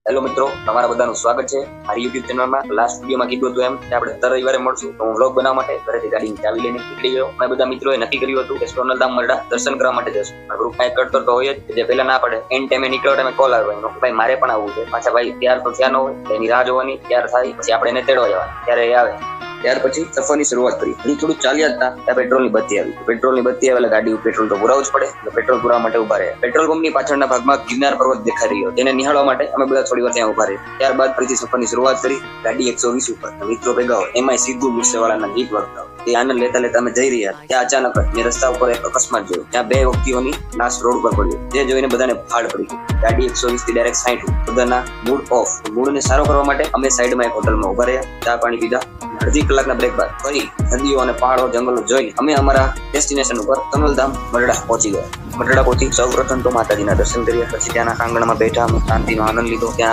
Hello મિત્રો, તમારા બધાનું સ્વાગત છે મારી યુટ્યુબ ચેનલમાં. લાસ્ટ વિડીયોમાં કીધું હતું એમ કે આપણે દર રવિવારે મળશું, તો હું વ્લોગ બનાવવા માટે ઘરેથી ગાડીની ચાવી લઈને નીકળી ગયો. અમે બધા મિત્રોએ નક્કી કર્યું હતું કે સોનલધામ મરડા દર્શન કરવા માટે જશું. ગ્રુપમાં એક કરતો તો હોય જ, જે પહેલા ના પડે એન્ડ ટાઈમે નીકળ્યો ટાઈમે કોલ આવ્યો એનો, ભાઈ મારે પણ આવવું છે. પાછા ભાઈ ત્યાર તો થયા ન હોય, એની રાહ જોવાની, ત્યાર થાય પછી આપણે એને તેડવા જવાનું, ત્યારે એ આવે. ત્યાર પછી સફરની શરૂઆત કરી. હજી થોડું ચાલ્યા હતા ત્યાં પેટ્રોલની બત્તી આવી. પેટ્રોલની બત્તી આવે એટલે ગાડી પેટ્રોલ તો પુરાવું જ પડે, એટલે પેટ્રોલ પુરાવા માટે ઉભા રહ્યા. પેટ્રોલ પંપની પાછળના ભાગમાં ગિરનાર પર્વત દેખાઈ રહ્યો, તેને નિહાળવા માટે અમે બધા થોડી વાર ત્યાં ઉભા રહ્યા. ત્યારબાદ ફરીથી સફરની શરૂઆત કરી. ગાડી 120 ઉપર, મિત્રો ભેગા હોય, એમાંય સીધું ગુસ્સેવાળાના ગીત વાગતા હોય. તે આનંદ લેતા લેતા અમે જઈ રહ્યા હતા. ત્યાં અચાનક જ મેં રસ્તા ઉપર એક અકસ્માત જોયો. ત્યાં બે વ્યક્તિઓની લાશ રોડ પર પડી. જે જોઈને બધાને ફાળ પડી ગઈ. ગાડી 120 થી ડાયરેક્ટ 60. બધાના મૂડ ઓફ. મૂડને સારો કરવા માટે અમે સાઈડમાં એક હોટલમાં ઉભા રહ્યા, ચા પાણી પીધા. અડધી કલાકના બ્રેક બાદ ફરી નદીઓ અને પહાડો જંગલો જોઈને અમે અમારા ડેસ્ટિનેશન ઉપર સોનલધામ મરડા પહોંચી ગયા. મરડા પહોંચી સૌપ્રથમ તો માતાજીના દર્શન કર્યા, પછી ત્યાંના આંગણમાં બેઠા, શાંતિનો આનંદ લીધો. ત્યાં